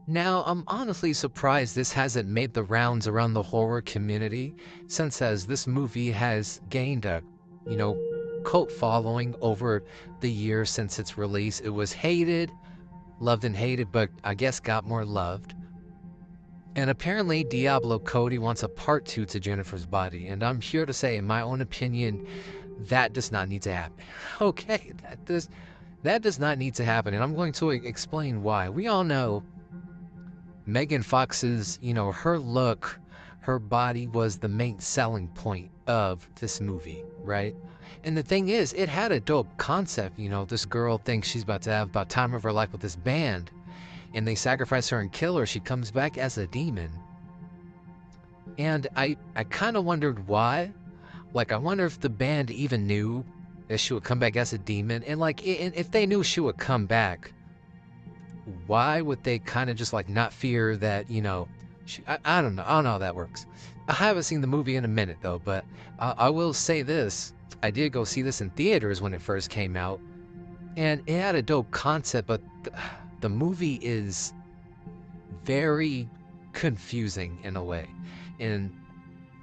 Now, I'm honestly surprised this hasn't made the rounds around the horror community, since as this movie has gained a, you know, cult following over the years since its release. It was hated, loved and hated, but I guess got more loved. And apparently Diablo Cody wants a part 2 to Jennifer's Body, and I'm here to say, in my own opinion, that does not need to happen. Okay, that does not need to happen, and I'm going to explain why. We all know Megan Fox's, her look, her body was the main selling point of this movie, right? And the thing is, it had a dope concept. This girl thinks she's about to have about time of her life with this band, and they sacrifice her and kill her. She comes back as a demon. And I kind of wondered why. Like, I wonder if the band even knew that she would come back as a demon. And if they knew she would come back, why would they kind of just not fear that, I don't know. I don't know how that works. I haven't seen the movie in a minute though, but I will say this. I did go see this in theaters when it first came out, and it had a dope concept, but the movie is very confusing in a way. And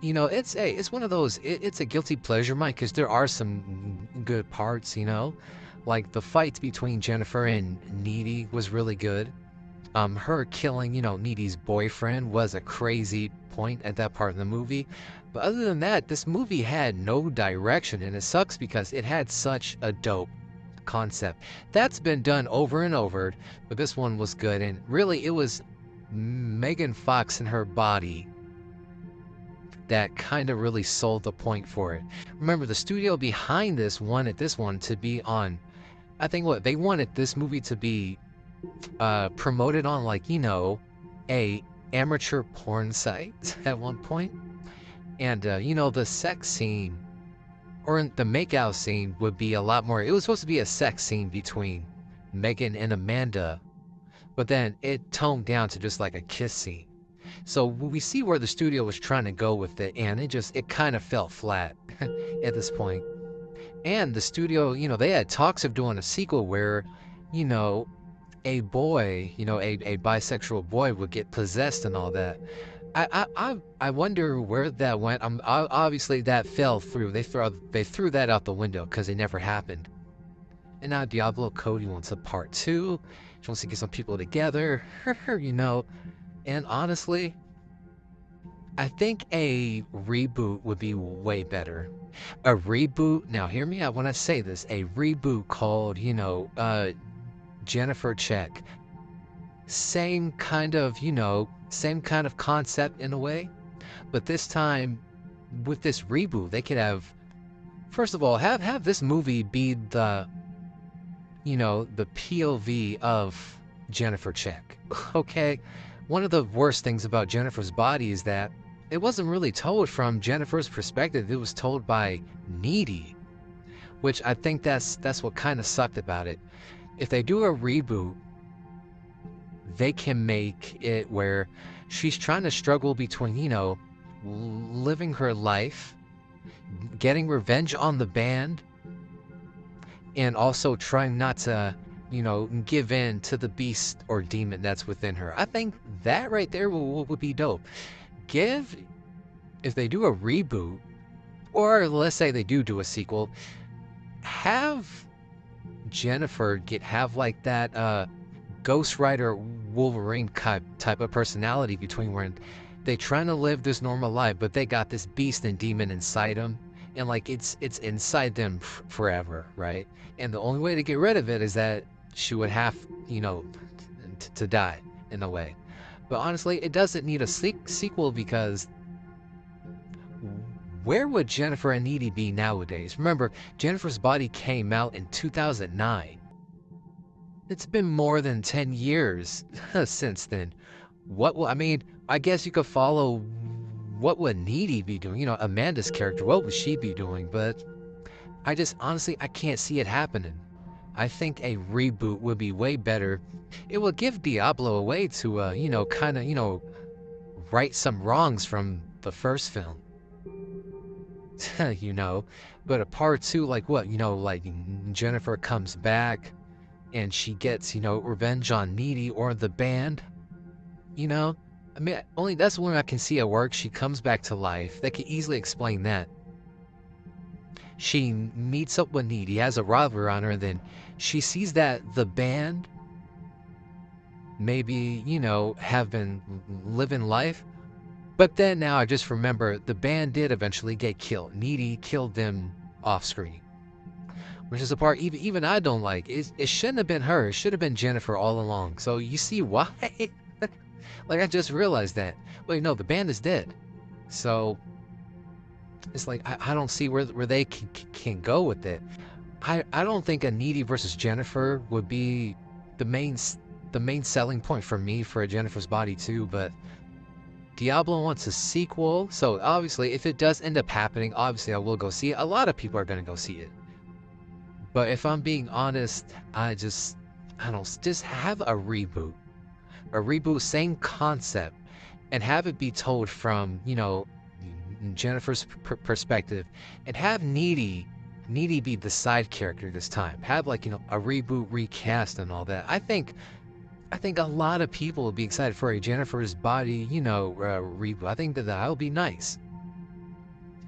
it's one of those, it's a guilty pleasure, Mike, because there are some good parts, like the fight between Jennifer and Needy was really good. Her killing, Needy's boyfriend was a crazy point at that part of the movie. But other than that, this movie had no direction, and it sucks because it had such a dope concept. That's been done over and over, but this one was good, and really it was Megan Fox and her body that kind of really sold the point for it. Remember, the studio behind this wanted this one to be on, I think they wanted this movie to be promoted on a amateur porn site at one point. And the sex scene or the makeout scene would be a lot more. It was supposed to be a sex scene between Megan and Amanda, but then it toned down to just like a kiss scene. So we see where the studio was trying to go with it, and it kind of fell flat at this point. And the studio, they had talks of doing a sequel where, a boy, a bisexual boy would get possessed and all that. I wonder where that went. Obviously that fell through. They threw that out the window because it never happened. And now Diablo Cody wants a part 2. She wants to get some people together, And honestly, I think a reboot would be way better. A reboot, now hear me out when I say this, a reboot called, Jennifer Check. Same kind of concept in a way, but this time with this reboot, they could have, first of all, have this movie be the POV of Jennifer Check. Okay, one of the worst things about Jennifer's Body is that it wasn't really told from Jennifer's perspective. It was told by Needy, which I think that's what kind of sucked about it. If they do a reboot, they can make it where she's trying to struggle between, living her life, getting revenge on the band, and also trying not to, give in to the beast or demon that's within her. I think that right there would be dope. If they do a reboot, or let's say they do a sequel, have Jennifer have like that Ghost Rider Wolverine type of personality between where they trying to live this normal life, but they got this beast and demon inside them, and it's inside them forever, right? And the only way to get rid of it is that she would have, to die in a way. But honestly, it doesn't need a sequel, because where would Jennifer and Needy be nowadays? Remember, Jennifer's Body came out in 2009. It's been more than 10 years since then. I guess you could follow what would Needy be doing? Amanda's character, what would she be doing? But honestly, I can't see it happening. I think a reboot would be way better. It will give Diablo a way to, right some wrongs from the first film. But a part two, like what, like Jennifer comes back and she gets, revenge on Needy or the band, you know? I mean, only that's when I can see it work. She comes back to life. They could easily explain that. She meets up with Needy, has a rivalry on her, and then she sees that the band maybe, have been living life. But then now I just remember the band did eventually get killed. Needy killed them off screen, which is a part even I don't like. It shouldn't have been her. It should have been Jennifer all along. So you see why? Like I just realized that. Wait, no, the band is dead. So it's like I don't see where they can go with it. I don't think a Needy versus Jennifer would be the main selling point for me for a Jennifer's Body too, but Diablo wants a sequel, so obviously if it does end up happening, obviously I will go see it. A lot of people are gonna go see it. But if I'm being honest, I don't just have a reboot. A reboot, same concept, and have it be told from, Jennifer's perspective, and have Needy be the side character this time. Have like, a reboot, recast, and all that. I think a lot of people will be excited for a Jennifer's Body, reboot. I think that will be nice.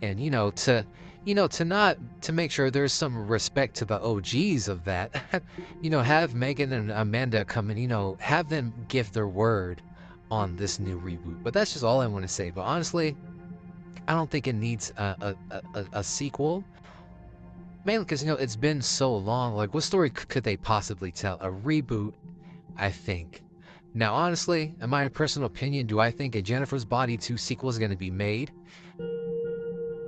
And to make sure there's some respect to the OGs of that, have Megan and Amanda come and have them give their word on this new reboot. But that's just all I want to say. But honestly, I don't think it needs a sequel. Mainly because it's been so long. Like, what story could they possibly tell? A reboot, I think. Now, honestly, in my personal opinion, do I think a Jennifer's Body 2 sequel is going to be made?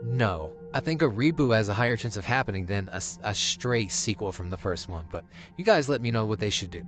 No. I think a reboot has a higher chance of happening than a straight sequel from the first one. But you guys let me know what they should do.